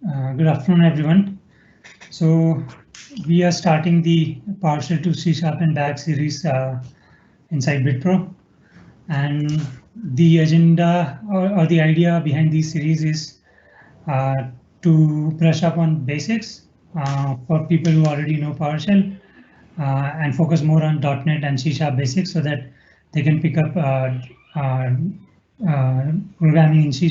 Good afternoon, everyone. So we are starting the PowerShell to C# and back series inside BitPro, and the agenda or the idea behind this series is uh, to brush up on basics for people who already know PowerShell and focus more on .NET and C# basics so that they can pick up uh, programming in C#,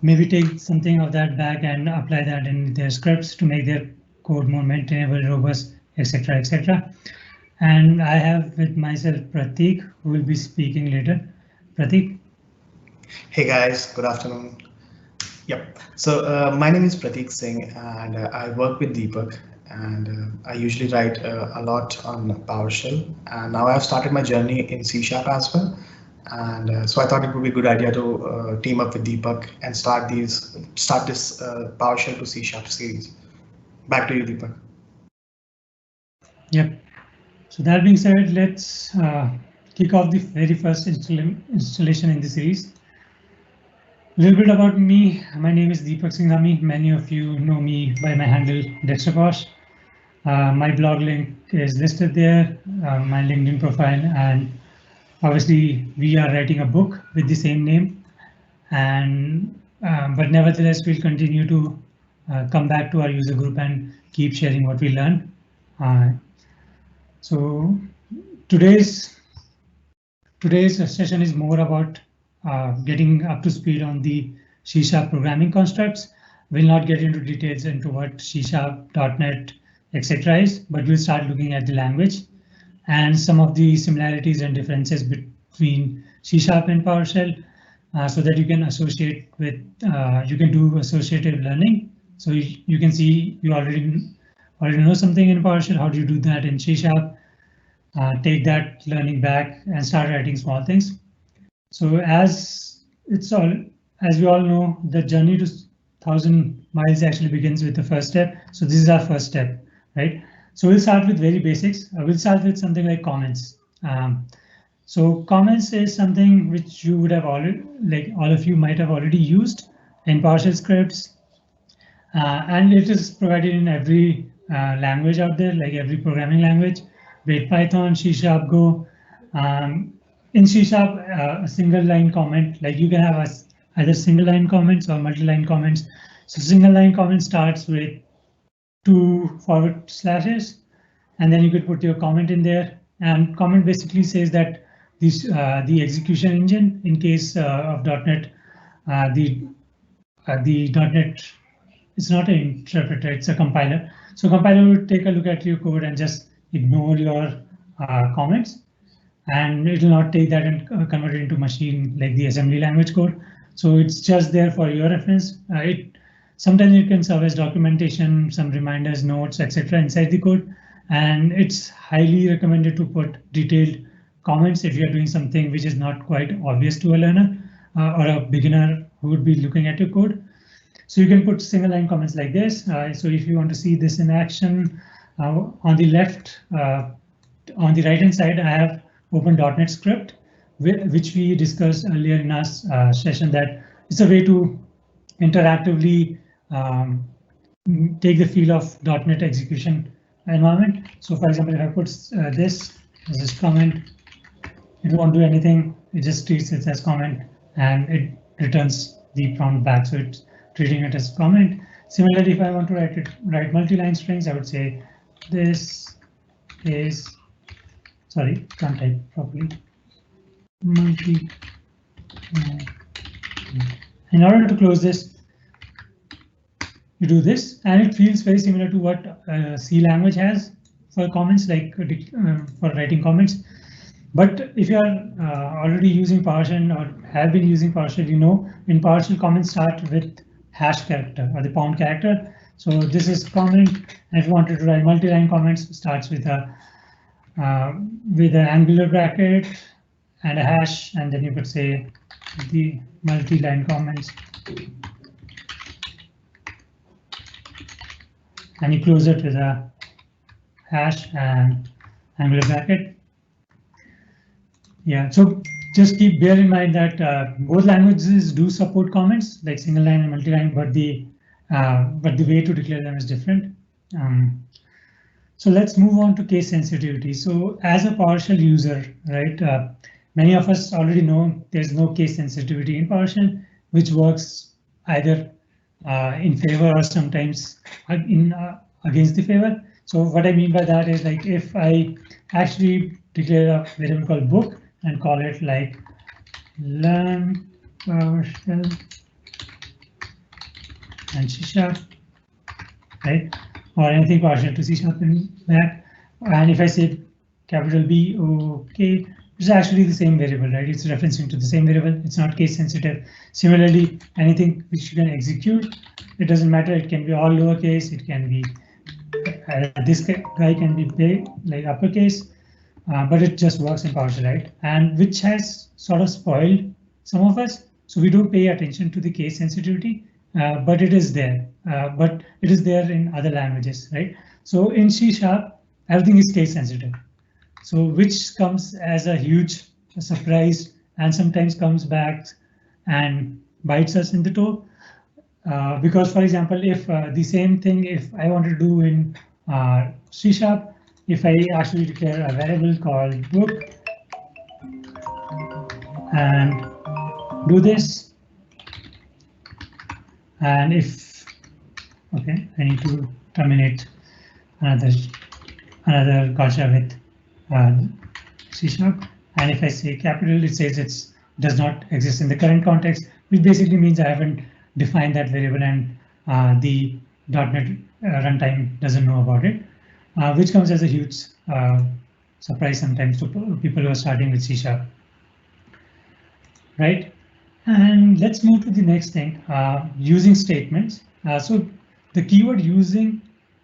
maybe take something of that back and apply that in their scripts to make their code more maintainable, robust, etc., etc. And I have with myself Pratik, who will be speaking later. Pratik. Hey guys, good afternoon. Yep. So my name is Pratik Singh, and I work with Deepak, and I usually write a lot on PowerShell. And now I've started my journey in C Sharp as well. And so I thought it would be a good idea to team up with Deepak and start this PowerShell to C Sharp series. Back to you, Deepak. Yep. So that being said, let's kick off the very first installation in the series. A little bit about me. My name is Deepak Singhami. Many of you know me by my handle Dextraposh. My blog link is listed there, my LinkedIn profile, and obviously we are writing a book with the same name. And but nevertheless, we'll continue to come back to our user group and keep sharing what we learn. So today's session is more about getting up to speed on the C# programming constructs. We'll not get into details into what C#, .NET, etc. is, but we'll start looking at the language and some of the similarities and differences between C# and PowerShell, so that you can associate with, you can do associative learning. So you can see you already know something in PowerShell. How do you do that in C#? Take that learning back and start writing small things. So as we all know, the journey to 1,000 miles actually begins with the first step. So this is our first step, right? So we'll start with very basics. We'll start with something like comments. So comments is something which you would have already, like all of you might have already used in PowerShell scripts, and it is provided in every language out there, like every programming language, be it Python, C#, Go. In C#, a single line comment, like you can have either single line comments or multi-line comments. So single line comment starts with 2 forward slashes, and then you could put your comment in there. And comment basically says that this the execution engine, in case of .NET, the .NET, it's not an interpreter, it's a compiler. So compiler will take a look at your code and just ignore your comments, and it will not take that and convert it into machine like the assembly language code. So it's just there for your reference. Sometimes it can serve as documentation, some reminders, notes, etc. inside the code. And it's highly recommended to put detailed comments if you're doing something which is not quite obvious to a learner or a beginner who would be looking at your code. So you can put single line comments like this. So if you want to see this in action, on the left, on the right hand side, I have open .NET script, which we discussed earlier in our session, that it's a way to interactively take the feel of .NET execution environment. So for example, if I put this comment, it won't do anything. It just treats it as comment and it returns the prompt back. So it's treating it as comment. Similarly, if I want to write multi-line strings, I would say this is, sorry, can't type properly. In order to close this, you do this, and it feels very similar to what C language has for comments, like for writing comments. But if you are already using PowerShell or have been using PowerShell, you know in PowerShell comments start with hash character or the pound character. So this is comment, and if you wanted to write multi-line comments, it starts with an angular bracket and a hash, and then you could say the multi-line comments, and you close it with a hash and angular bracket. Yeah, so just bear in mind that both languages do support comments like single line and multi-line, but the but the way to declare them is different. So let's move on to case sensitivity. So as a PowerShell user, right, many of us already know there's no case sensitivity in PowerShell, which works either in favor or sometimes against the favor. So what I mean by that is, like, if I actually declare a variable called book and call it like learn PowerShell and C#, right? Or anything PowerShell to C# in that. And if I say capital B, OK, it's actually the same variable, right? It's referencing to the same variable. It's not case sensitive. Similarly, anything which you can execute, it doesn't matter. It can be all lowercase. It can be this guy can be big, like uppercase, but it just works in PowerShell, right? And which has sort of spoiled some of us. So we don't pay attention to the case sensitivity. But it is there. But it is there in other languages, right? So in C#, everything is case sensitive. So which comes as a huge surprise and sometimes comes back and bites us in the toe. Because, for example, if the same thing, if I want to do in C#, if I actually declare a variable called book and do this, and if, okay, I need to terminate another gotcha with C#, and if I say capital, it says it does not exist in the current context, which basically means I haven't defined that variable and the .NET runtime doesn't know about it, which comes as a huge surprise sometimes to people who are starting with C#. Right? And let's move to the next thing, using statements. So the keyword using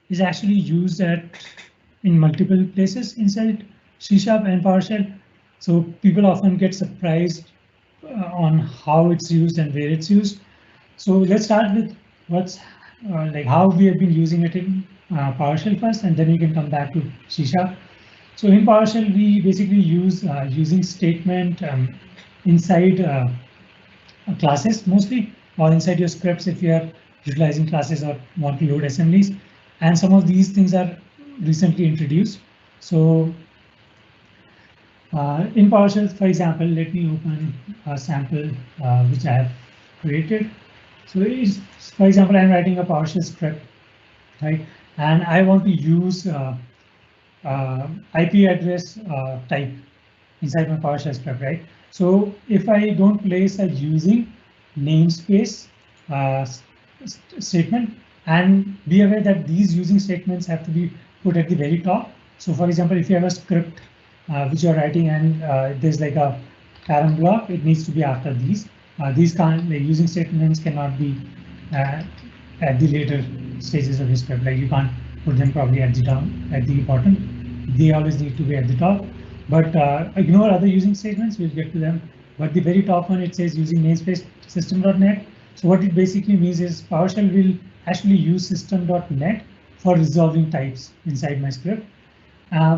is actually used in multiple places inside C# and PowerShell. So people often get surprised on how it's used and where it's used. So let's start with what's like how we have been using it in PowerShell first, and then we can come back to C#. So in PowerShell, we basically use using statement inside classes mostly, or inside your scripts if you are utilizing classes or want to load assemblies. And some of these things are recently introduced. So in PowerShell, for example, let me open a sample which I have created. So for example, I'm writing a PowerShell script, right? And I want to use IP address type inside my PowerShell script, right? So if I don't place a using namespace statement, and be aware that these using statements have to be put at the very top. So for example, if you have a script which you're writing and there's like a parent block, it needs to be after these. These can't, the using statements cannot be at the later stages of the script. Like you can't put them probably at the bottom. They always need to be at the top. But ignore other using statements, we'll get to them. But the very top one, it says using namespace system.net. So what it basically means is PowerShell will actually use system.net for resolving types inside my script,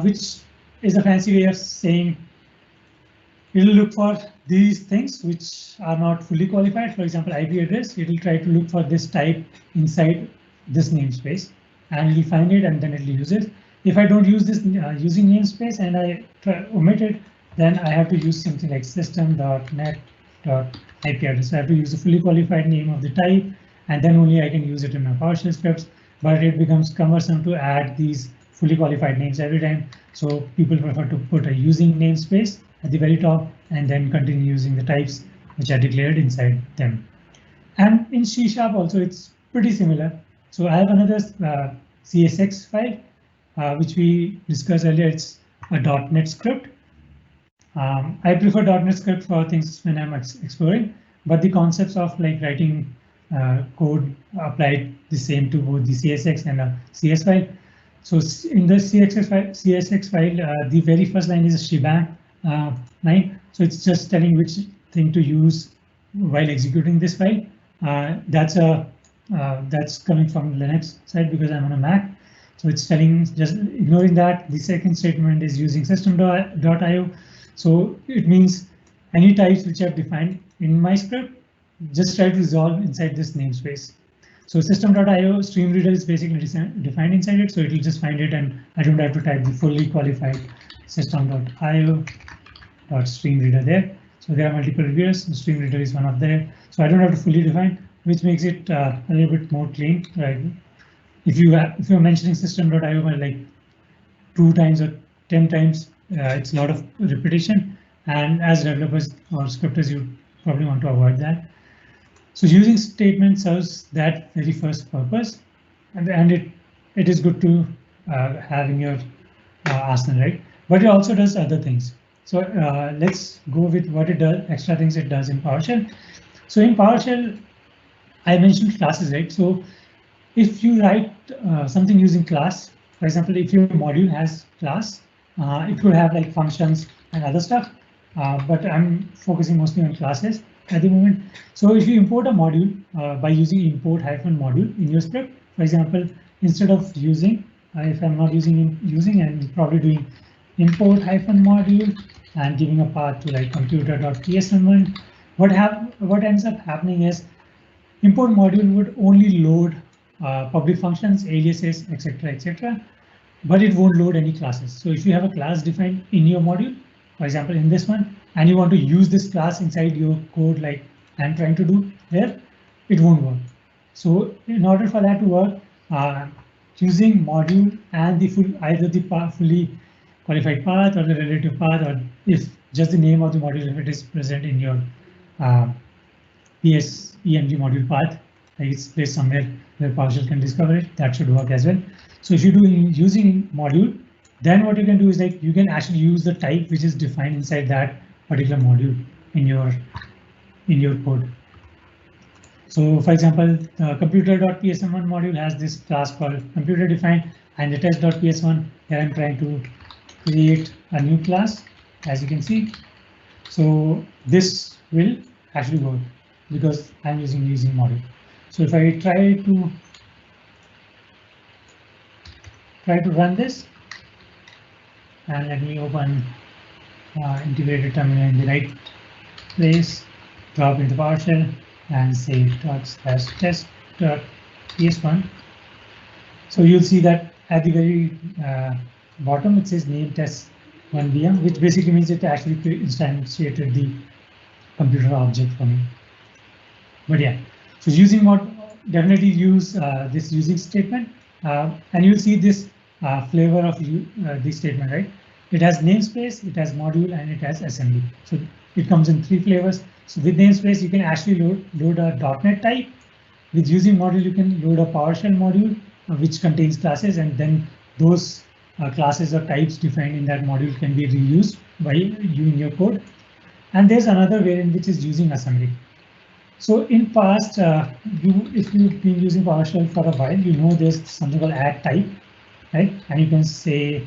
which is a fancy way of saying it'll look for these things which are not fully qualified. For example, IP address, it will try to look for this type inside this namespace and it'll find it and then it'll use it. If I don't use this using namespace and I omit it, then I have to use something like system.net.IP address. So I have to use the fully qualified name of the type, and then only I can use it in my PowerShell scripts. But it becomes cumbersome to add these fully qualified names every time. So people prefer to put a using namespace at the very top and then continue using the types which are declared inside them. And in C# also, it's pretty similar. So I have another CSX file, which we discussed earlier. It's a .NET script. I prefer .NET script for things when I'm exploring, but the concepts of like writing code applied the same to both the CSX and a CS file. So in the CSX file, the very first line is a shebang line. So it's just telling which thing to use while executing this file. That's coming from Linux side because I'm on a Mac. So it's telling, just ignoring that. The second statement is using system.io. So it means any types which I've defined in my script, just try to resolve inside this namespace. So system.io stream reader is basically defined inside it, so it will just find it, and I don't have to type the fully qualified system.io stream reader there. So there are multiple readers. The stream reader is one of them. So I don't have to fully define, which makes it a little bit more clean, right? If you're mentioning system.io like 2 times or 10 times, it's a lot of repetition, and as developers or scripters, you probably want to avoid that. So using statement serves that very first purpose, and it is good to have in your arsenal, right? But it also does other things. So let's go with what it does, extra things it does in PowerShell. So in PowerShell, I mentioned classes, right? So if you write something using class, for example, if your module has class, it could have like functions and other stuff, but I'm focusing mostly on classes at the moment. So if you import a module by using import -module in your script, for example, instead of using, if I'm not using and probably doing import -module and giving a path to like computer.psm1, what ends up happening is import module would only load public functions, aliases, etc., but it won't load any classes. So if you have a class defined in your module, for example, in this one, and you want to use this class inside your code like I'm trying to do here, it won't work. So in order for that to work, using module and the either the fully qualified path or the relative path, or if just the name of the module, if it is present in your PSEMG module path, like it's placed somewhere where PowerShell can discover it, that should work as well. So if you do using module, then what you can do is like you can actually use the type which is defined inside that particular module in your code. So for example, the computer.psm1 module has this class called computer defined, and the test.ps1, here I'm trying to create a new class, as you can see. So this will actually work because I'm using module. So if I try to run this, and let me open integrated terminal in the right place, drop into PowerShell and say test.ps1. So you'll see that at the very bottom it says name test1vm, which basically means it actually instantiated the computer object for me. But yeah, so using definitely use this using statement, and you'll see this flavor of this statement, right? It has namespace, it has module, and it has assembly. So it comes in 3 flavors. So with namespace, you can actually load a .NET type. With using module, you can load a PowerShell module, which contains classes, and then those classes or types defined in that module can be reused by you in your code. And there's another variant which is using assembly. So in past, if you've been using PowerShell for a while, you know there's something called add type, right? And you can say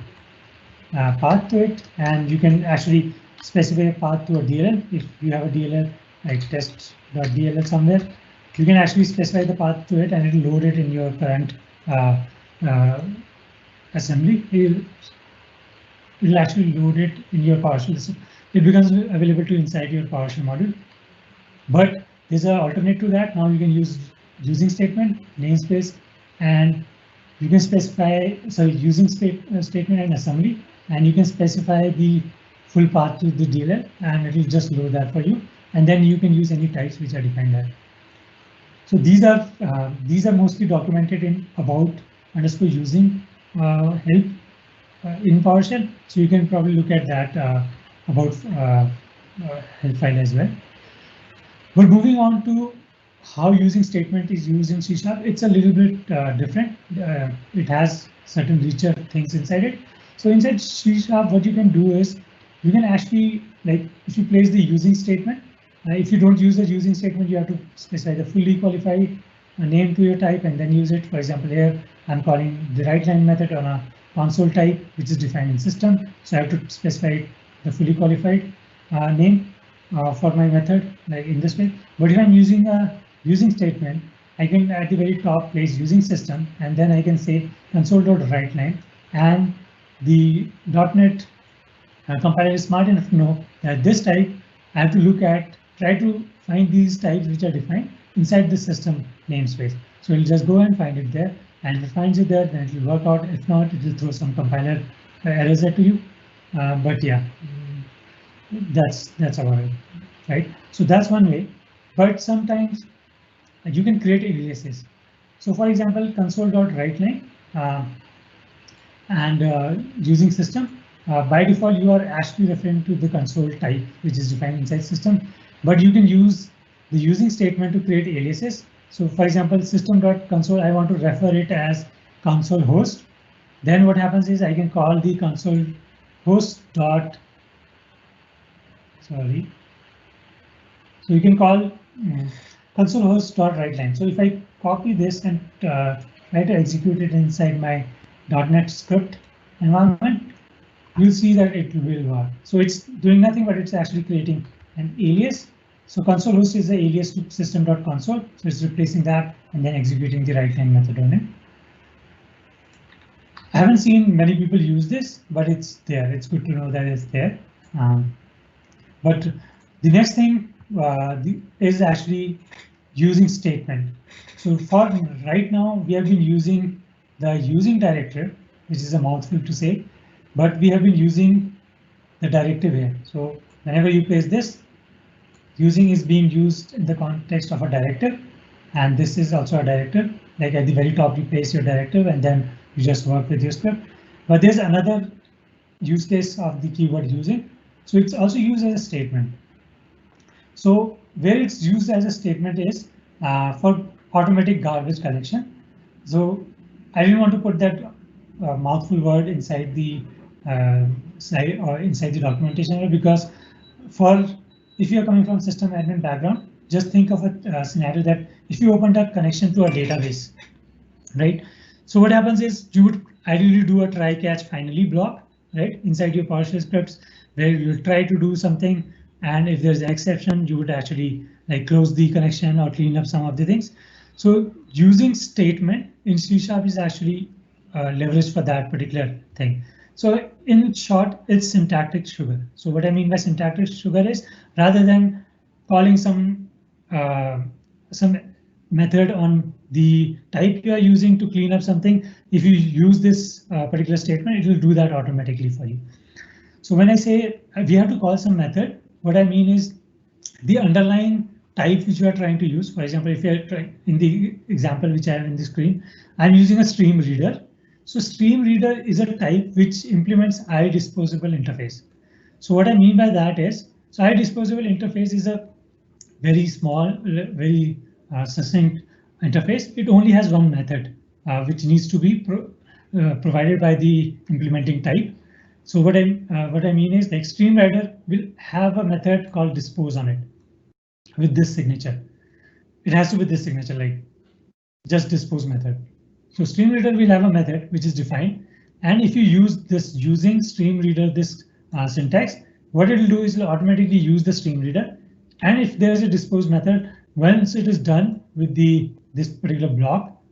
path to it, and you can actually specify a path to a DLL. If you have a DLL like test.dll somewhere, you can actually specify the path to it, and it will load it in your current assembly. It will actually load it in your PowerShell. It becomes available to inside your PowerShell module. But there's an alternate to that. Now you can use using statement, namespace, and you can specify using statement and assembly, and you can specify the full path to the DLL, and it will just load that for you. And then you can use any types which are defined there. So these are mostly documented in about_using help in PowerShell. So you can probably look at that about help file as well. But moving on to how using statement is used in C#, it's a little bit different. It has certain richer things inside it. So inside C#, what you can do is you can actually, like, if you place the using statement, if you don't use the using statement, you have to specify the fully qualified name to your type and then use it. For example, here I'm calling the WriteLine method on a console type, which is defined in system. So I have to specify the fully qualified name for my method, like in this way. But if I'm using a using statement, I can at the very top place using system, and then I can say console.WriteLine, and the .NET compiler is smart enough to know that this type I have to try to find these types which are defined inside the system namespace. So it'll just go and find it there, and if it finds it there, then it will work out. If not, it will throw some compiler errors at you. But yeah, that's about it, right? So that's one way. But sometimes you can create aliases. So for example, console.writeLine and using system, by default, you are actually referring to the console type, which is defined inside system, but you can use the using statement to create aliases. So for example, system.console, I want to refer it as console host. Then what happens is I can call the console host dot, sorry. So you can call console host dot writeLine. So if I copy this and try to execute it inside my .NET script environment, you'll see that it will work. So it's doing nothing, but it's actually creating an alias. So console host is the alias to system.console. So it's replacing that and then executing the writeLine method on it. I haven't seen many people use this, but it's there. It's good to know that it's there. But the next thing is actually using statement. So for right now, we have been using the using directive, which is a mouthful to say, but we have been using the directive here. So whenever you place this, using is being used in the context of a directive, and this is also a directive. Like at the very top, you place your directive and then you just work with your script. But there's another use case of the keyword using. So it's also used as a statement. So where it's used as a statement is for automatic garbage collection. So I didn't want to put that mouthful word inside the slide or inside the documentation, because if you're coming from system admin background, just think of a scenario that if you opened a connection to a database, right? So what happens is you would ideally do a try catch finally block, right, inside your PowerShell scripts, where you try to do something, and if there's an exception, you would actually like close the connection or clean up some of the things. So using statement in C# is actually leveraged for that particular thing. So in short, it's syntactic sugar. So what I mean by syntactic sugar is rather than calling some method on the type you are using to clean up something, if you use this particular statement, it will do that automatically for you. So when I say we have to call some method, what I mean is the underlying type which you are trying to use. For example, if you're trying in the example which I have in the screen, I'm using a stream reader. So stream reader is a type which implements iDisposable interface. So what I mean by that is, so iDisposable interface is a very small, very succinct interface. It only has one method which needs to be provided by the implementing type. So what I mean is the stream reader will have a method called dispose on it with this signature. It has to be this signature, like just dispose method. So stream reader will have a method which is defined, and if you use this using stream reader this syntax, what it will do is it will automatically use the stream reader, and if there is a dispose method, once it is done with this particular block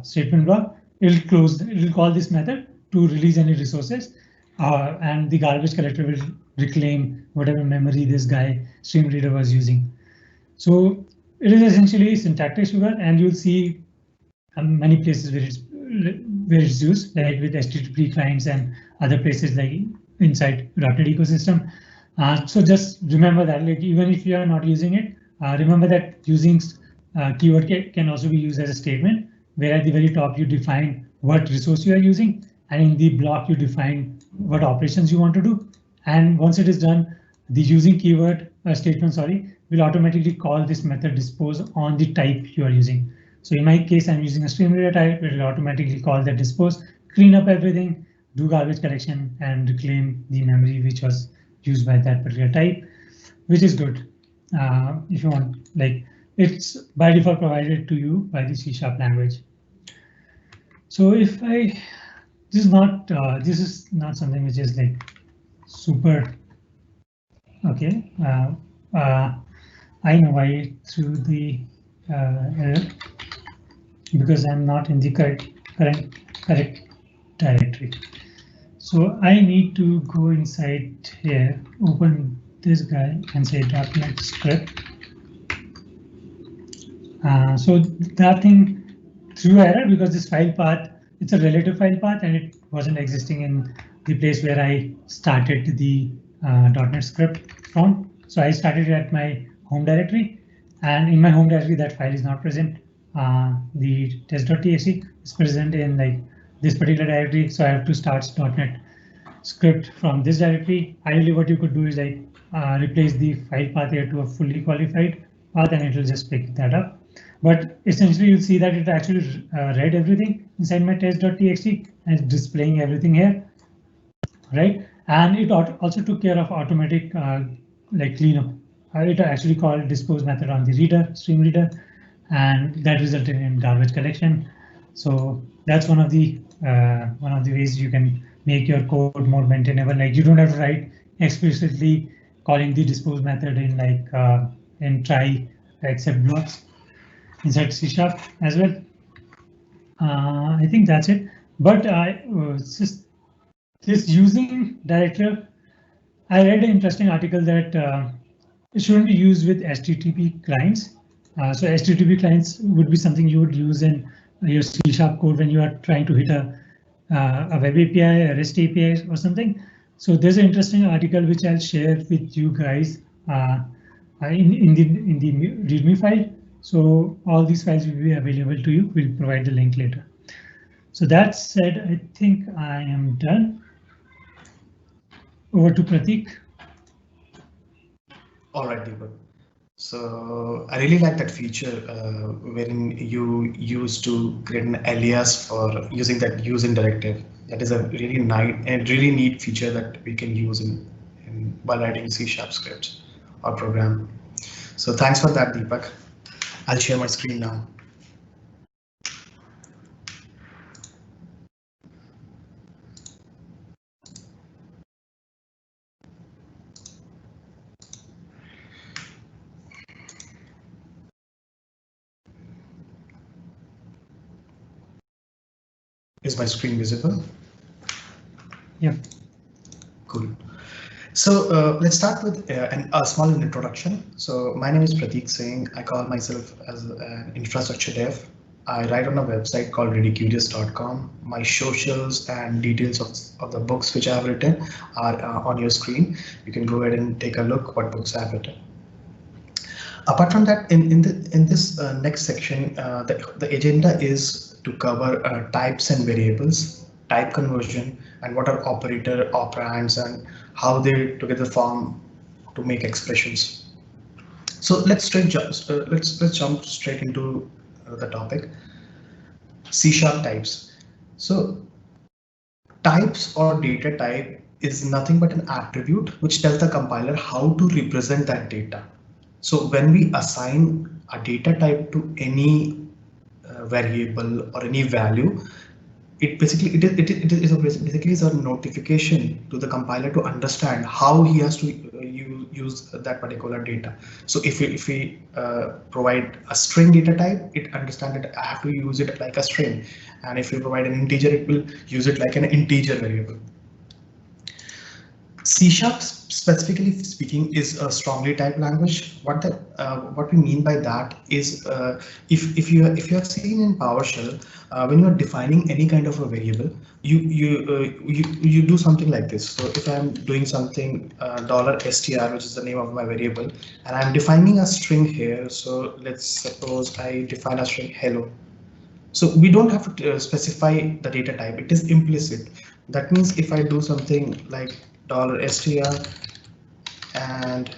statement block, it will call this method to release any resources, and the garbage collector will reclaim whatever memory this guy stream reader was using. So it is essentially syntactic sugar, and you'll see many places where it's used, like with HTTP clients and other places like inside .NET ecosystem. So just remember that, like, even if you are not using it, remember that using keyword can also be used as a statement, where at the very top you define what resource you are using, and in the block you define what operations you want to do. And once it is done, the using keyword statement, will automatically call this method dispose on the type you are using. So in my case, I'm using a stream reader type. It will automatically call that dispose, clean up everything, do garbage collection, and reclaim the memory which was used by that particular type, which is good. If you want, like, it's by default provided to you by the C# language. So if this is not something which is like super okay. I know I threw the error because I'm not in the correct directory. So I need to go inside here, open this guy and say .NET script. So that thing threw error because this file path, it's a relative file path and it wasn't existing in the place where I started the .NET script from. So I started it at my home directory, and in my home directory that file is not present. The test.txt is present in like this particular directory, so I have to start .NET script from this directory. Ideally, what you could do is like replace the file path here to a fully qualified path, and it will just pick that up. But essentially, you'll see that it actually read everything inside my test.txt and it's displaying everything here, right? And it also took care of automatic like cleanup. It actually called dispose method on the reader, stream reader, and that resulted in garbage collection. So that's one of the ways you can make your code more maintainable. Like you don't have to write explicitly calling the dispose method in like in try except blocks inside C# as well. I think that's it. But just this using director, I read an interesting article that it shouldn't be used with HTTP clients. So HTTP clients would be something you would use in your C# code when you are trying to hit a web API, a REST API or something. So there's an interesting article which I'll share with you guys in the README file. So all these files will be available to you. We'll provide the link later. So that said, I think I am done. Over to Pratik. All right, Deepak. So I really like that feature wherein you used to create an alias for using that using directive. That is a really nice and really neat feature that we can use in while writing C# scripts or program. So thanks for that, Deepak. I'll share my screen now. Is my screen visible? Yeah. Cool. So let's start with a small introduction. So my name is Pratik Singh. I call myself as an infrastructure dev. I write on a website called readycurious.com. My socials and details of the books which I have written are on your screen. You can go ahead and take a look what books I have written. Apart from that, in this next section, the agenda is to cover types and variables, type conversion, and what are operator, operands, and how they together form to make expressions. So let's jump straight into the topic. C# types. So types or data type is nothing but an attribute which tells the compiler how to represent that data. So when we assign a data type to any variable or any value, it basically is a notification to the compiler to understand how he has to use that particular data. So if we provide a string data type, it understands that I have to use it like a string, and if we provide an integer, it will use it like an integer variable. C# specifically speaking is a strongly typed language. What we mean by that is if you have seen in PowerShell, when you are defining any kind of a variable, you do something like this. So if I'm doing something $str, which is the name of my variable, and I'm defining a string here. So let's suppose I define a string hello. So we don't have to specify the data type. It is implicit. That means if I do something like $str and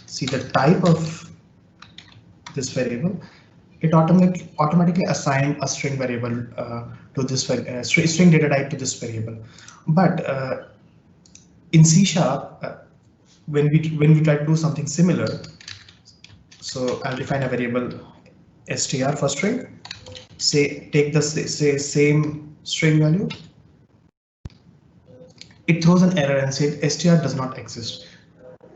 see the type of this variable, it automatically assign a string variable to this string data type to this variable. But in C#, when we try to do something similar, so I'll define a variable str for string. Say take the same string value. It throws an error and said str does not exist.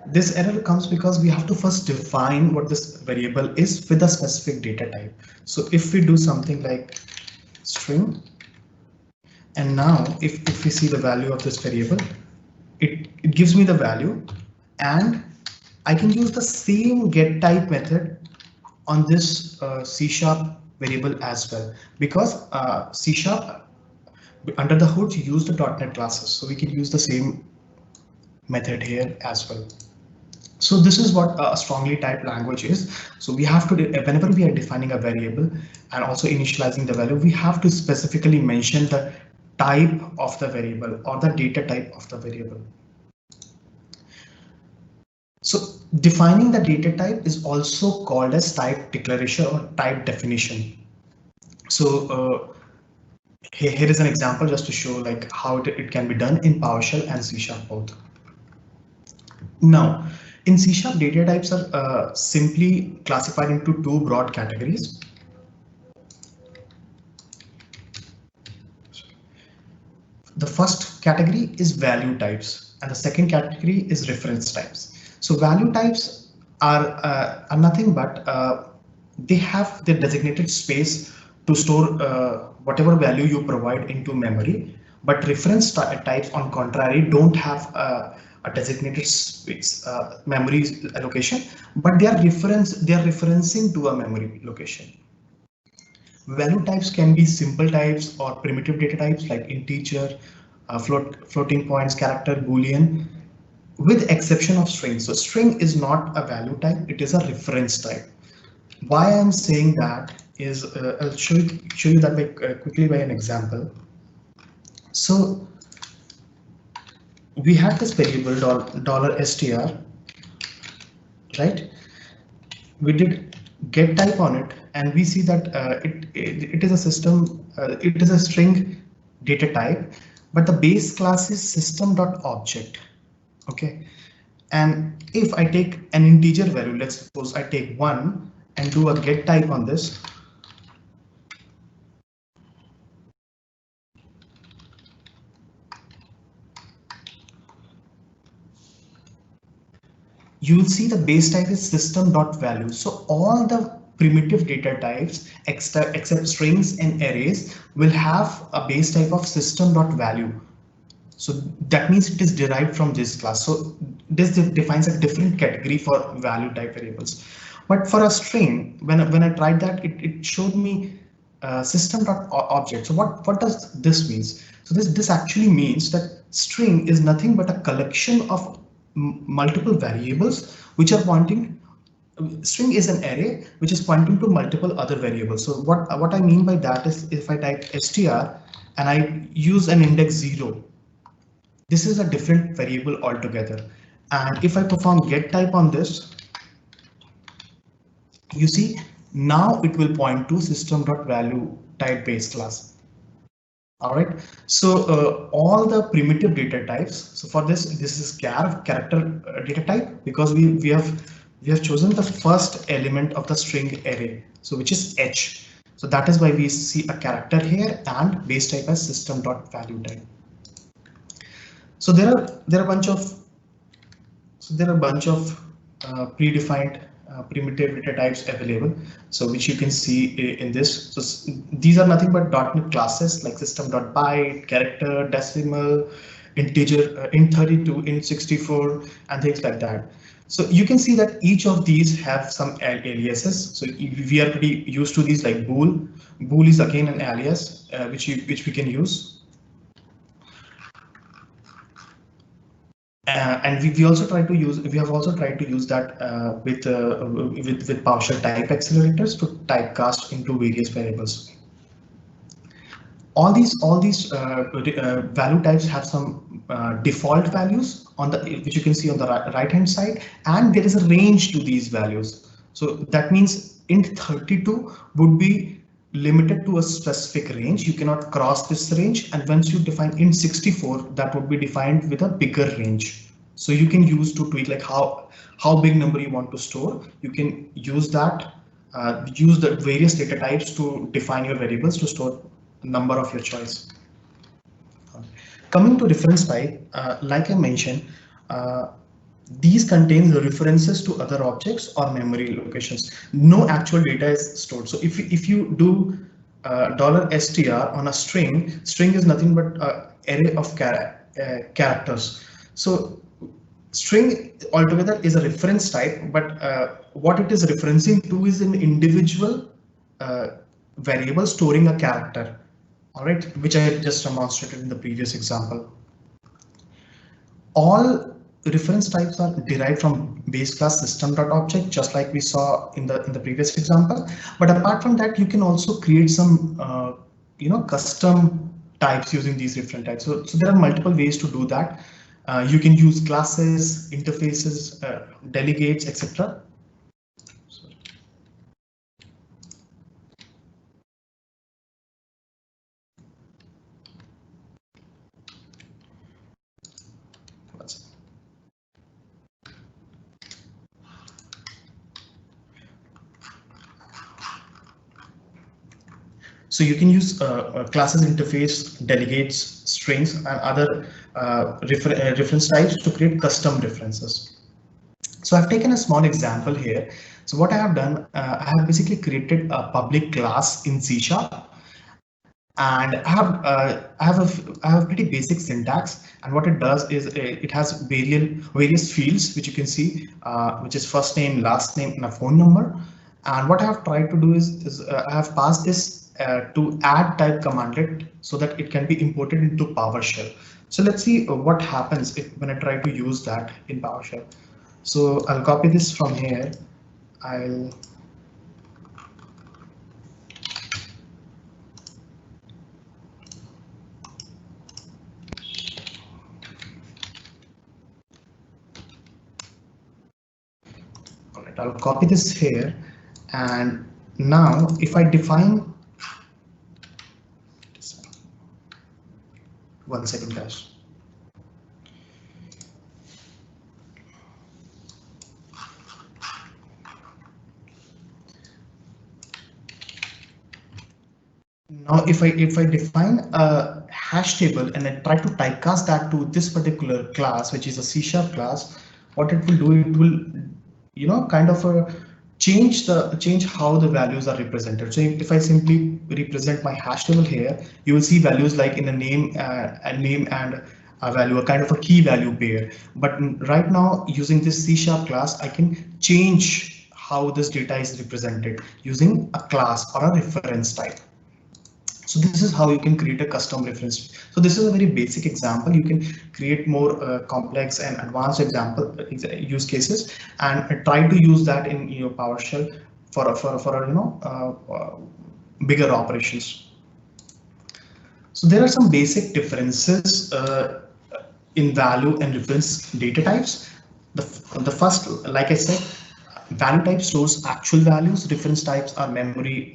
This error comes because we have to first define what this variable is with a specific data type. So if we do something like string, and now if we see the value of this variable, it gives me the value, and I can use the same getType method on this C# variable as well, because C# under the hood you use the .NET classes, so we can use the same method here as well. So this is what a strongly typed language is. So we have to, whenever we are defining a variable and also initializing the value, we have to specifically mention the type of the variable or the data type of the variable. So defining the data type is also called as type declaration or type definition. So here is an example just to show like how it can be done in PowerShell and C# both. Now, in C# data types are simply classified into two broad categories. The first category is value types and the second category is reference types. So value types are nothing but they have the designated space to store whatever value you provide into memory, but reference types on contrary don't have a designated space memory allocation, but they are referencing to a memory location. Value types can be simple types or primitive data types like integer, floating points, character, boolean, with exception of string. So string is not a value type, it is a reference type. Why I'm saying that is I'll show you that quickly by an example. So we had this variable $str, right? We did get type on it, and we see that it is a system, it is a string data type, but the base class is system.object. Okay, and if I take an integer value, let's suppose I take 1 and do a get type on this, you will see the base type is system.value. So all the primitive data types except strings and arrays will have a base type of system.value. So that means it is derived from this class. So this defines a different category for value type variables. But for a string, when I tried that, it showed me system.object. So what does this means? So this actually means that string is nothing but a collection of multiple variables which are pointing. String is an array which is pointing to multiple other variables. So what I mean by that is if I type str and I use an index 0, this is a different variable altogether. And if I perform get type on this, you see now it will point to system.value type base class. All right, so all the primitive data types. So for this is character data type, because we have chosen the first element of the string array, so which is h. So that is why we see a character here and base type as system.value type. So there are a bunch of predefined primitive data types available, so which you can see in this. So these are nothing but .NET classes like system.byte, character, decimal, integer, int32, int64, and things like that. So you can see that each of these have some aliases. So we are pretty used to these, like bool. Bool is again an alias which we can use. And we have also tried to use that with PowerShell type accelerators to typecast into various variables. All these value types have some default values on which you can see on the right hand side, and there is a range to these values. So that means int32 would be limited to a specific range. You cannot cross this range, and once you define int64, that would be defined with a bigger range. So you can use to tweak like how big number you want to store. You can use that, use the various data types to define your variables to store number of your choice. Coming to reference type, like I mentioned, these contain the references to other objects or memory locations. No actual data is stored. So if you do $str on a string is nothing but array of characters. So String altogether is a reference type, but what it is referencing to is an individual variable storing a character. All right, which I just demonstrated in the previous example. All reference types are derived from base class system.object, just like we saw in the previous example. But apart from that, you can also create some custom types using these different types. So there are multiple ways to do that. You can use classes, interfaces, delegates, etc. So you can use classes, interface, delegates, strings, and other reference types to create custom references. So I've taken a small example here. So what I have done, I have basically created a public class in C#, and I have pretty basic syntax. And what it does is it has various fields which you can see, which is first name, last name, and a phone number. And what I have tried to do is I have passed this to add type commandlet so that it can be imported into PowerShell. So let's see what happens when I try to use that in PowerShell. So I'll copy this from here. I'll copy this here, and now if I define, one second guys. Now if I define a hash table and I try to typecast that to this particular class, which is a C# class, what it will do, it will kind of change how the values are represented. So if I simply represent my hash table here, you will see values like in a name and a value, a kind of a key value pair. But right now, using this C# class, I can change how this data is represented using a class or a reference type. So this is how you can create a custom reference. So this is a very basic example. You can create more complex and advanced use cases and try to use that in your PowerShell for bigger operations. So there are some basic differences in value and reference data types. The first, like I said, value type stores actual values. Reference types are memory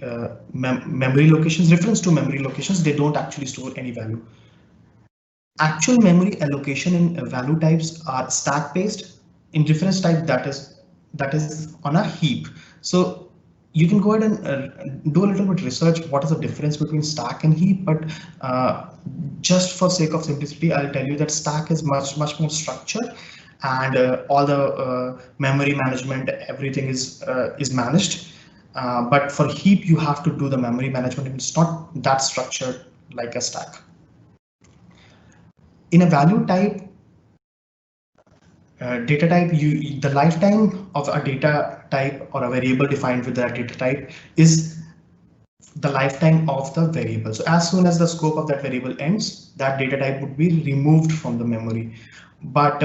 locations. Reference to memory locations, they don't actually store any value. Actual memory allocation in value types are stack based. In reference type, that is on a heap. So you can go ahead and do a little bit research what is the difference between stack and heap, but just for sake of simplicity, I'll tell you that stack is much more structured, and all the memory management, everything is managed. But for heap, you have to do the memory management. It's not that structured like a stack. In a value type, data type, the lifetime of a data type or a variable defined with that data type is the lifetime of the variable. So as soon as the scope of that variable ends, that data type would be removed from the memory. But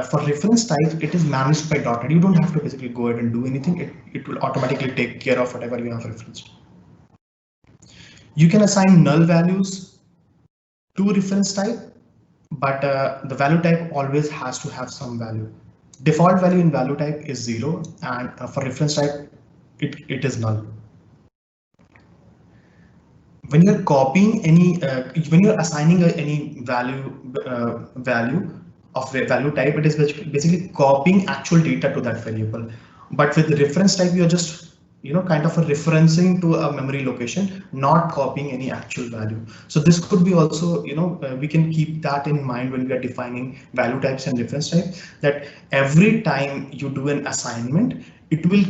for reference type, it is managed by .NET. You don't have to basically go ahead and do anything. It will automatically take care of whatever you have referenced. You can assign null values to reference type, but the value type always has to have some value. Default value in value type is 0, and for reference type, it is null. When you're copying any, when you're assigning any value of value type, it is basically copying actual data to that variable. But with the reference type, you're just kind of a referencing to a memory location, not copying any actual value. So this could be also, we can keep that in mind when we are defining value types and reference type, that every time you do an assignment, it will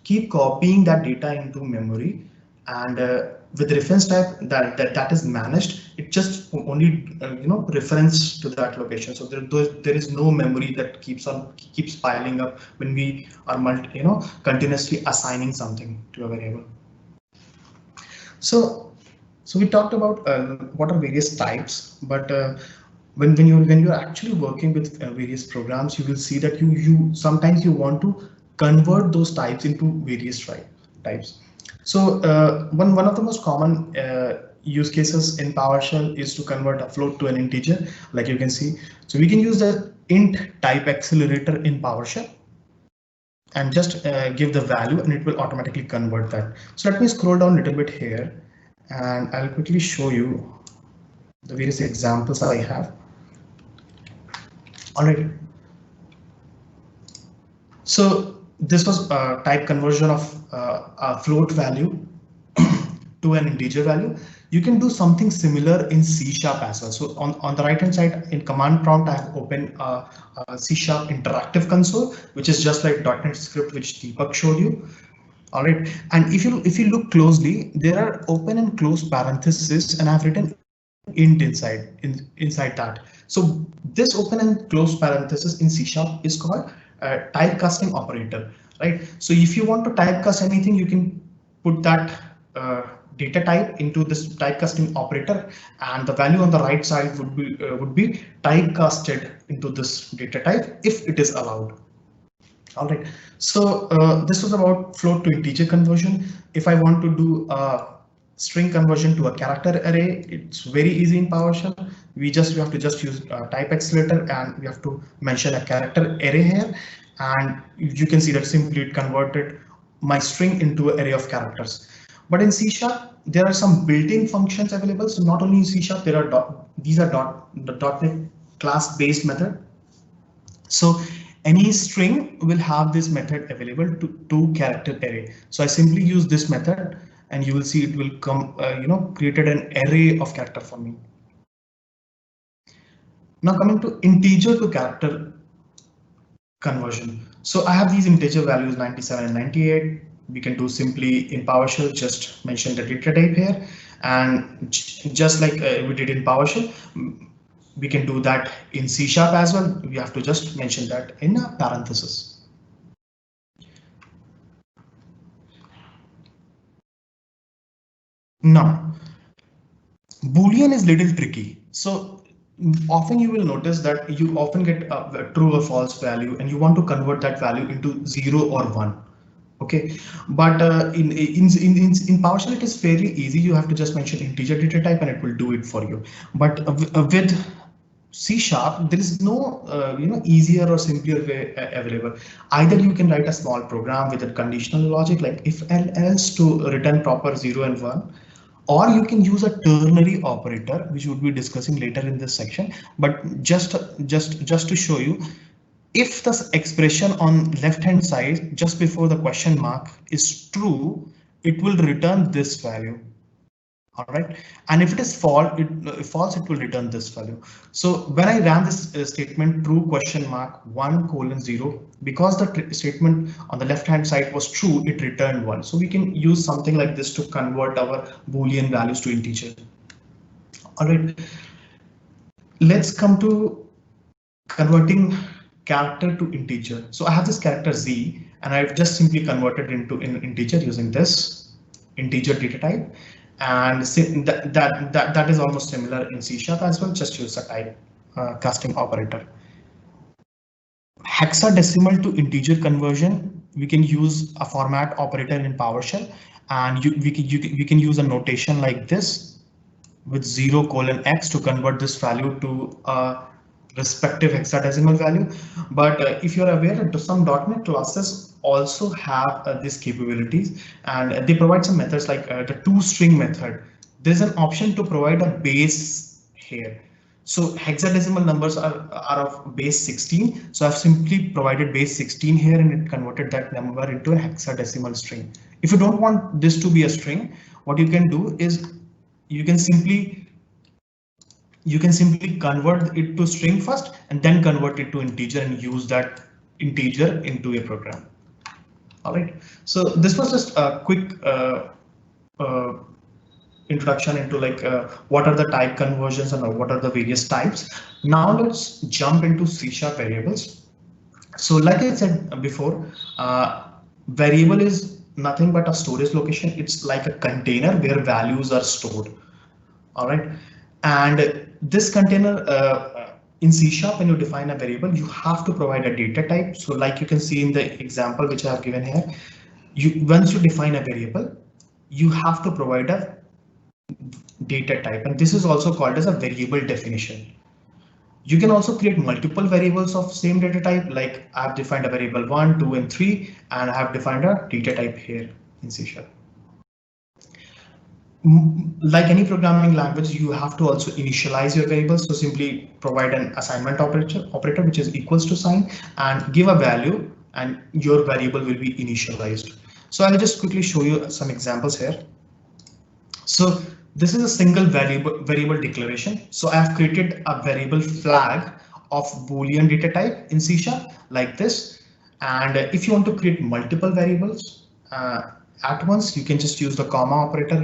keep copying that data into memory, and with the reference type that is managed, it just only reference to that location. So there is no memory that keeps piling up when we are continuously assigning something to a variable. So we talked about what are various types, but when you're actually working with various programs, you will see that you sometimes you want to convert those types into various types. So one of the most common use cases in PowerShell is to convert a float to an integer, like you can see. So we can use the int type accelerator in PowerShell and just give the value, and it will automatically convert that. So let me scroll down a little bit here, and I'll quickly show you the various examples I have. All right. So this was a type conversion of a float value to an integer value. You can do something similar in C# as well. So on the right hand side in command prompt, I have opened a C# interactive console, which is just like .NET script which Deepak showed you. All right, and if you look closely, there are open and close parentheses, and I've written int inside that. So this open and close parenthesis in C# is called typecasting operator, right? So if you want to typecast anything, you can put that data type into this typecasting operator, and the value on the right side would be typecasted into this data type if it is allowed. All right, so this was about float to integer conversion. If I want to do a string conversion to a character array, it's very easy in PowerShell. We have to just use type accelerator, and we have to mention a character array here, and you can see that simply it converted my string into an array of characters. But in C#, there are some built-in functions available. So not only in C#, there are these are the .NET class-based method. So any string will have this method available to character array. So I simply use this method, and you will see it will come, created an array of character for me. Now coming to integer to character conversion. So I have these integer values 97 and 98. We can do simply in PowerShell, just mention the data type here, and just like we did in PowerShell, we can do that in C# as well. We have to just mention that in a parenthesis. Now, Boolean is little tricky. So often you will notice that you often get a true or false value, and you want to convert that value into 0 or 1. Okay, but in PowerShell it is fairly easy. You have to just mention integer data type, and it will do it for you. But with C#, there is no easier or simpler way available. Either you can write a small program with a conditional logic like if and else to return proper 0 and 1, or you can use a ternary operator, which we'll be discussing later in this section. But just to show you, if the expression on left hand side just before the question mark is true, it will return this value. All right, and if it is false, it will return this value. So when I ran this statement true question mark 1:0, because the statement on the left hand side was true, it returned 1. So we can use something like this to convert our Boolean values to integer. All right, let's come to converting character to integer. So I have this character Z, and I've just simply converted into an integer using this integer data type. And that is almost similar in C# as well. Just use a type casting operator. Hexadecimal to integer conversion, we can use a format operator in PowerShell, and we can use a notation like this with 0:x to convert this value to a respective hexadecimal value. But if you're aware that some .NET classes also have these capabilities, and they provide some methods like the toString method. There's an option to provide a base here. So hexadecimal numbers are of base 16. So I've simply provided base 16 here, and it converted that number into a hexadecimal string. If you don't want this to be a string, what you can do is you can simply convert it to string first, and then convert it to integer and use that integer into a program. All right, so this was just a quick introduction into like what are the type conversions and what are the various types. Now let's jump into C# variables. So like I said before, variable is nothing but a storage location. It's like a container where values are stored. All right, and this container in C# when you define a variable, you have to provide a data type. So like you can see in the example which I have given here, once you define a variable, you have to provide a data type, and this is also called as a variable definition. You can also create multiple variables of same data type, like I've defined a variable 1, 2, and 3, and I have defined a data type here in C#. Like any programming language, you have to also initialize your variables. So simply provide an assignment operator which is equals to sign and give a value, and your variable will be initialized. So I'll just quickly show you some examples here. So this is a single variable declaration. So I have created a variable flag of Boolean data type in C# like this. And if you want to create multiple variables at once, you can just use the comma operator,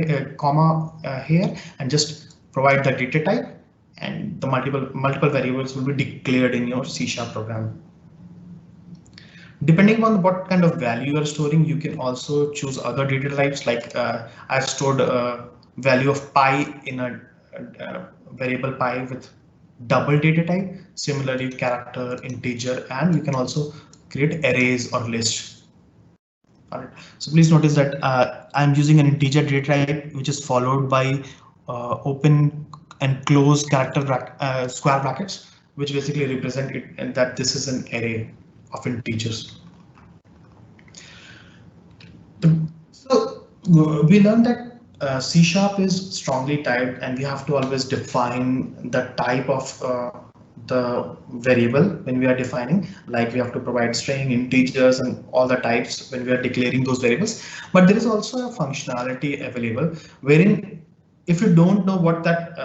here, and just provide the data type, and the multiple variables will be declared in your C# program. Depending on what kind of value you are storing, you can also choose other data types, like I've stored a value of pi in a variable pi with double data type, similarly character, integer, and you can also create arrays or lists. All right, so please notice that I'm using an integer data type which is followed by open and close character square brackets, which basically represent it and that this is an array of integers. So we learned that C# is strongly typed, and we have to always define the type of the variable when we are defining, like we have to provide string, integers, and all the types when we are declaring those variables. But there is also a functionality available wherein if you don't know what that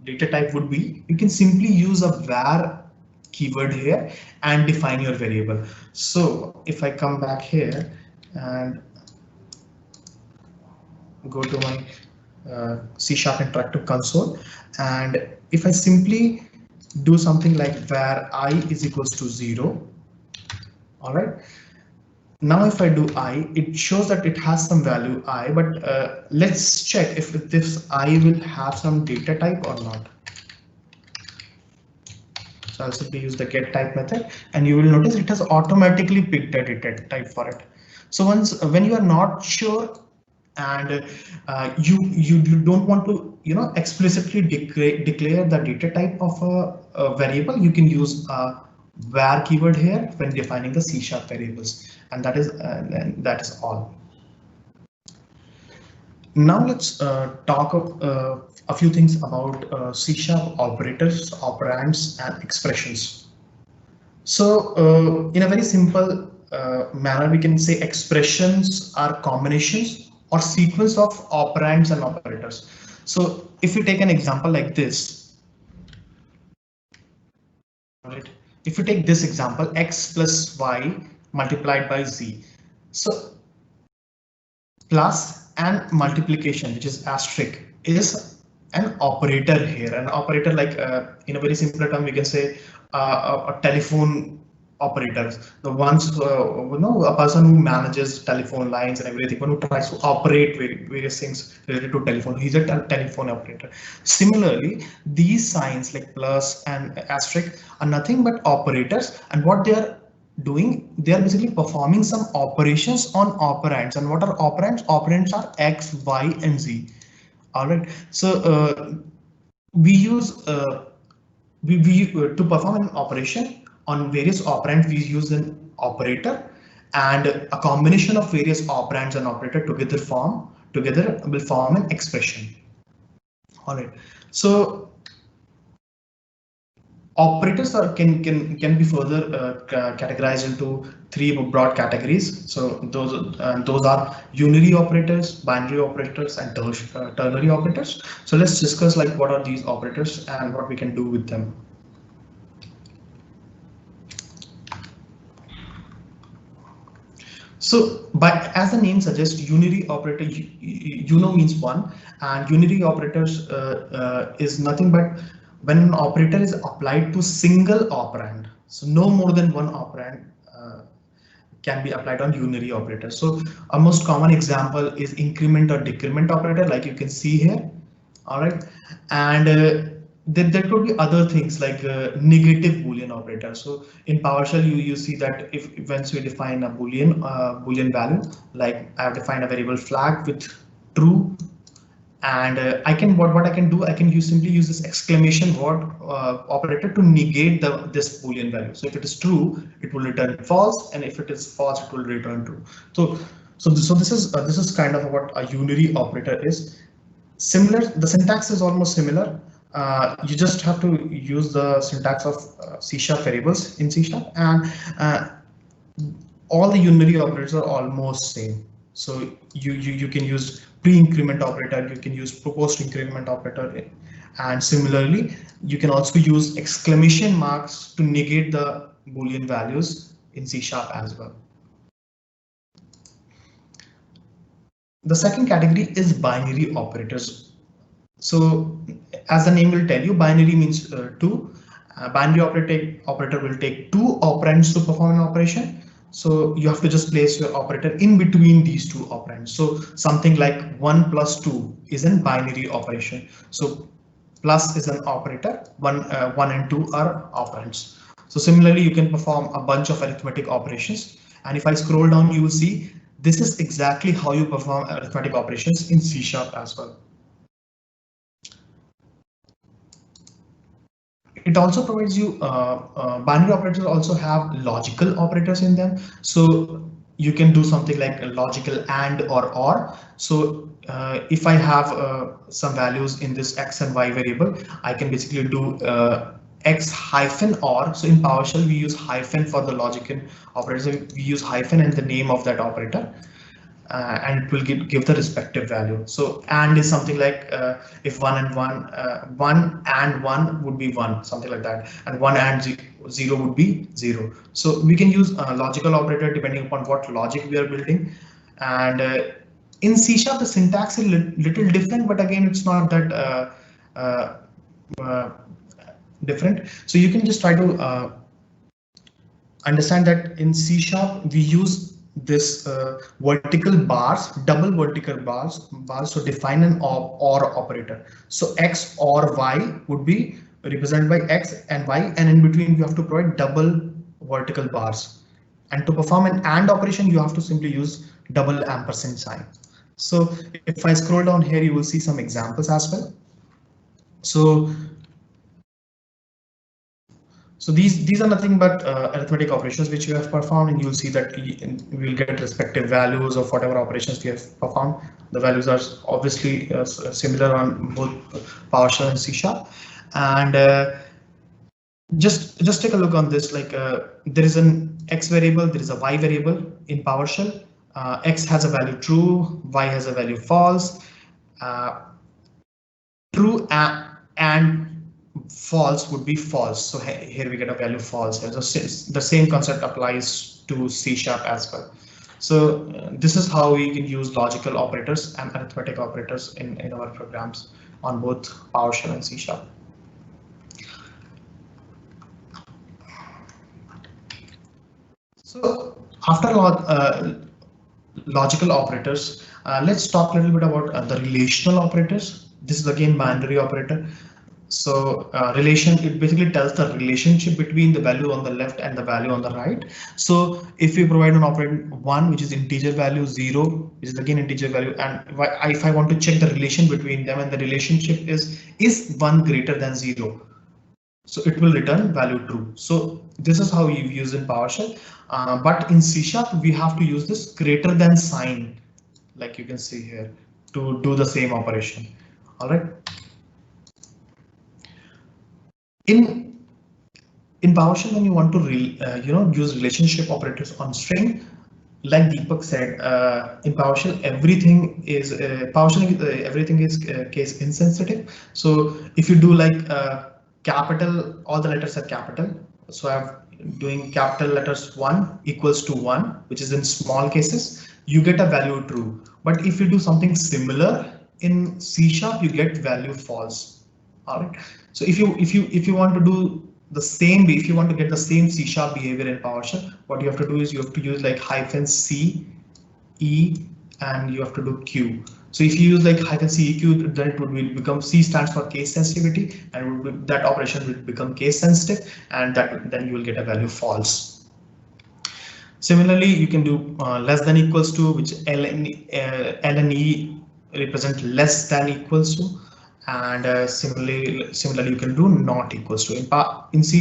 data type would be, you can simply use a var keyword here and define your variable. So if I come back here and go to my C# interactive console, and if I simply do something like var I is equals to 0, all right. Now if I do I, it shows that it has some value I, but let's check if this I will have some data type or not. So I'll simply use the get type method, and you will notice it has automatically picked a data type for it. So when you are not sure and you don't want to explicitly declare the data type of a variable, you can use a var keyword here when defining the C# variables, and that is all. Now let's talk a few things about C# operators, operands, and expressions. So in a very simple manner, we can say expressions are combinations or sequence of operands and operators. So if you take an example like this, right? If you take this example, x plus y multiplied by z, so plus and multiplication, which is asterisk, is an operator here. An operator, like in a very simple term, we can say a telephone operators, the ones a person who manages telephone lines and everything, who tries to operate various things related to telephone, he's a telephone operator. Similarly, these signs like plus and asterisk are nothing but operators, and what they are doing, they are basically performing some operations on operands. And what are operands? Operands are x, y, and z. All right, so we use to perform an operation on various operands, we use an operator, and a combination of various operands and operator together will form an expression. All right, so operators can be further categorized into three broad categories. So those are unary operators, binary operators, and ternary operators. So let's discuss like what are these operators and what we can do with them. So, as the name suggests, unary operator, means one, and unary operators is nothing but when an operator is applied to single operand. So no more than one operand can be applied on unary operator. So a most common example is increment or decrement operator, like you can see here. All right, and there could be other things like negative Boolean operator. So in PowerShell, you see that if once we define a Boolean value, like I have defined a variable flag with true, and I can what I can do, I can simply use this exclamation word operator to negate this Boolean value. So if it is true, it will return false, and if it is false, it will return true. So this is kind of what a unary operator is. Similar, the syntax is almost similar. You just have to use the syntax of C# variables in C#, and all the unary operators are almost same. So you can use pre-increment operator, you can use post-increment operator, and similarly you can also use exclamation marks to negate the Boolean values in C# as well. The second category is binary operators. So as the name will tell you, binary means two. Binary operator will take two operands to perform an operation. So you have to just place your operator in between these two operands. So something like 1 plus 2 is a binary operation. So plus is an operator, 1 and 2 are operands. So similarly, you can perform a bunch of arithmetic operations. And if I scroll down, you will see this is exactly how you perform arithmetic operations in C# as well. It also provides you binary operators also have logical operators in them. So you can do something like a logical and or. So if I have some values in this x and y variable, I can basically do x hyphen or. So in PowerShell, we use hyphen for the logical operator. We use hyphen and the name of that operator. And it will give the respective value. So and is something like if 1 and 1 would be 1, something like that, and 1 and 0 would be 0. So we can use a logical operator depending upon what logic we are building. And in C# the syntax is little different, but again it's not that different. So you can just try to understand that in C# we use this vertical bars, double vertical bars to define an or operator. So x or y would be represented by x and y, and in between you have to provide double vertical bars. And to perform an AND operation, you have to simply use double ampersand sign. So if I scroll down here, you will see some examples as well. So these are nothing but arithmetic operations which you have performed, and you'll see that we'll get respective values of whatever operations we have performed. The values are obviously similar on both PowerShell and C#. And just take a look on this. Like there is an x variable, there is a y variable in PowerShell. X has a value true, y has a value false. True and false would be false. So here we get a value false. The same concept applies to C# as well. So this is how we can use logical operators and arithmetic operators in our programs on both PowerShell and C#. So after logical operators, let's talk a little bit about the relational operators. This is again binary operator. So relation, it basically tells the relationship between the value on the left and the value on the right. So if we provide an operand 1, which is integer value, 0, which is again integer value, and if I want to check the relation between them, and the relationship is 1 greater than 0, so it will return value true. So this is how you use in PowerShell, but in C# we have to use this greater than sign, like you can see here, to do the same operation. All right. In PowerShell, when you want to use relationship operators on string, like Deepak said, in PowerShell everything is case insensitive. So if you do like capital, all the letters are capital. So doing capital letters 1 equals to 1, which is in small cases, you get a value true. But if you do something similar in C#, you get value false. All right. So if you want to do the same, if you want to get the same C# behavior in PowerShell, what you have to do is you have to use like -C, E, and you have to do Q. So if you use like -CEQ, then it would become C stands for case sensitivity, and that operation will become case sensitive, and then you will get a value false. Similarly, you can do less than equals to, which L and E represent less than equals to, and similarly you can do not equals to. In C#,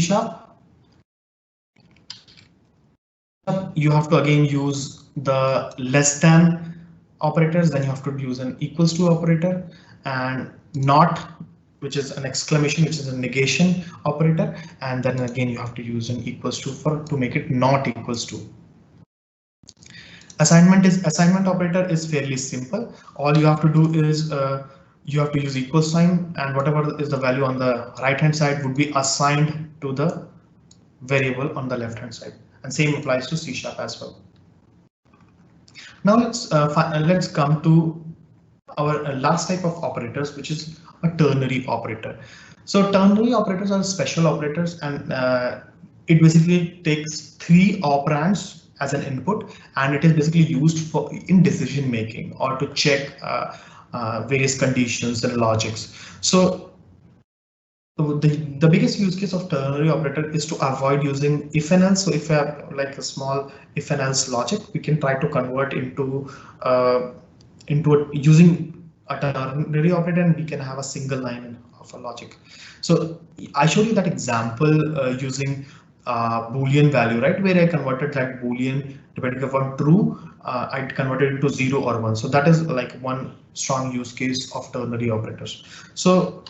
you have to again use the less than operators, then you have to use an equals to operator, and not, which is an exclamation, which is a negation operator, and then again you have to use an equals to to make it not equals to. Assignment operator is fairly simple. All you have to do is you have to use equal sign, and whatever is the value on the right hand side would be assigned to the variable on the left hand side, and same applies to C# as well. Now let's come to our last type of operators, which is a ternary operator. So ternary operators are special operators, and it basically takes 3 operands as an input, and it is basically used for in decision making or to check various conditions and logics. So the biggest use case of ternary operator is to avoid using if and else. So if you have like a small if and else logic, we can try to convert into using a ternary operator, and we can have a single line of a logic. So I showed you that example using Boolean value, right, where I converted that Boolean depending upon true, I converted it to 0 or 1. So that is like one strong use case of ternary operators. So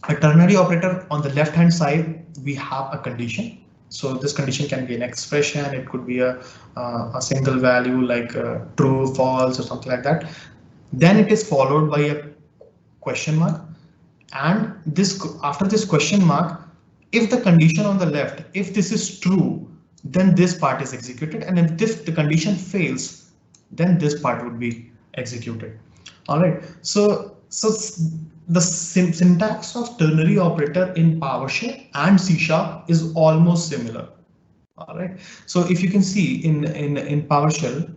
a ternary operator, on the left hand side, we have a condition. So this condition can be an expression, it could be a single value like true, false, or something like that. Then it is followed by a question mark, and after this question mark, if the condition on the left, if this is true, then this part is executed, and if the condition fails, then this part would be executed. All right, so the syntax of ternary operator in PowerShell and C# is almost similar. All right, so if you can see in PowerShell,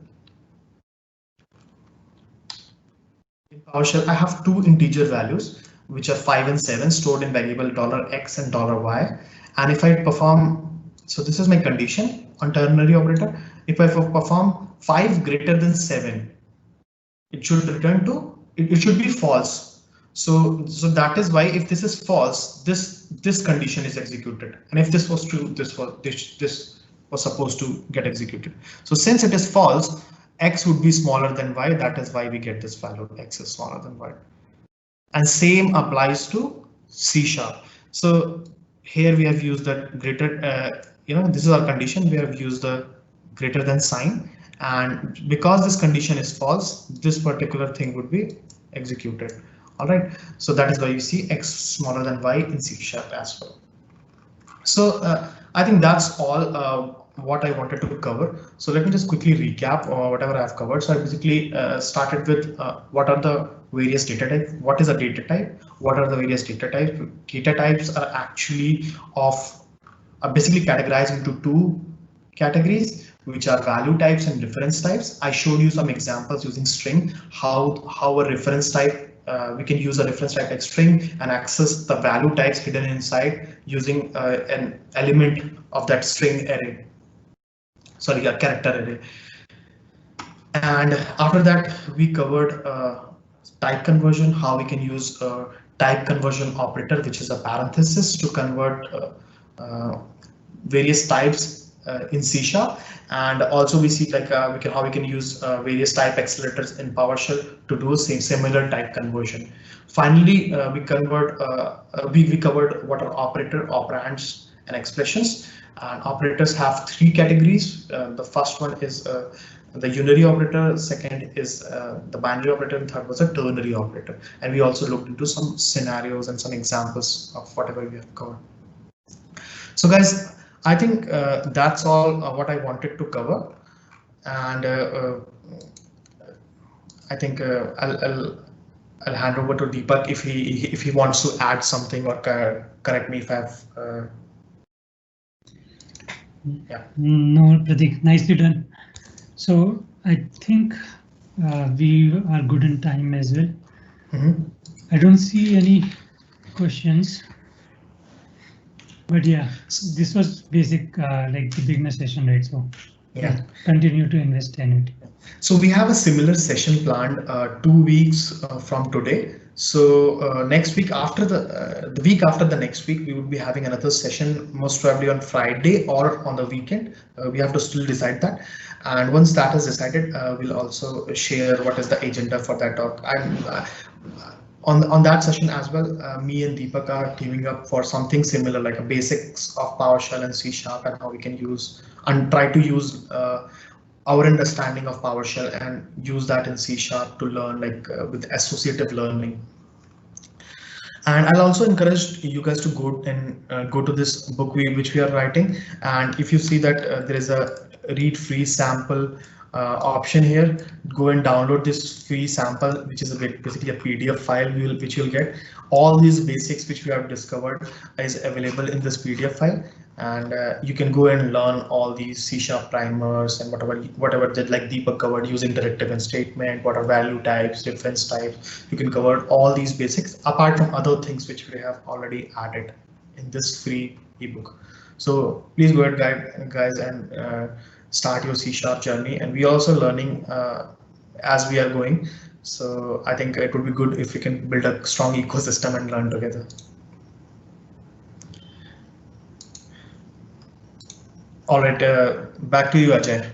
I have 2 integer values, which are 5 and 7, stored in variable $x and $y. And if I perform, so this is my condition on ternary operator. If I perform 5 greater than 7, it should return to, it should be false. So that is why if this is false, this condition is executed, and if this was true, this was supposed to get executed. So since it is false, x would be smaller than y. That is why we get this value, x is smaller than y. And same applies to C#. So here we have used the greater, this is our condition. We have used the greater than sign, and because this condition is false, this particular thing would be executed. All right, so that is why you see x smaller than y in C# as well. So I think that's all what I wanted to cover. So let me just quickly recap whatever I've covered. So I basically started with what are the various data types, what is a data type, what are the various data types. Data types are actually basically categorized into 2 categories, which are value types and reference types. I showed you some examples using string, how a reference type, we can use a reference type like string and access the value types hidden inside using an element of that string array. Sorry, a character array. And after that, we covered type conversion, how we can use a type conversion operator, which is a parenthesis to convert various types in C#, and also we see like how we can use various type accelerators in PowerShell to do similar type conversion. Finally, we covered what are operator, operands, and expressions. And operators have 3 categories. The first one is the unary operator, second is the binary operator, and third was a ternary operator. And we also looked into some scenarios and some examples of whatever we have covered. So guys, I think that's all what I wanted to cover, and I think I'll hand over to Deepak if he wants to add something or correct me if I've. Yeah. No, Pratik, nicely done. So I think we are good in time as well. I don't see any questions. But yeah, this was basic, like the beginner session, right? So yeah, continue to invest in it. So we have a similar session planned 2 weeks from today. So next week, after the week after the next week, we would be having another session, most probably on Friday or on the weekend. We have to still decide that. And once that is decided, we'll also share what is the agenda for that talk. And on that session as well, me and Deepak are teaming up for something similar, like a basics of PowerShell and C# and how we can use and try to use our understanding of PowerShell and use that in C# to learn, like with associative learning. And I'll also encourage you guys to go and go to this book which we are writing. And if you see that there is a read free sample option here, go and download this free sample, which is basically a PDF file which you'll get. All these basics which we have discovered is available in this PDF file, and you can go and learn all these C# primers and whatever that like Deepak covered, using directive and statement, what are value types, difference types. You can cover all these basics apart from other things which we have already added in this free ebook. So please go ahead, guys, and start your C# journey. And we are also learning as we are going. So I think it would be good if we can build a strong ecosystem and learn together. All right, back to you, Ajay.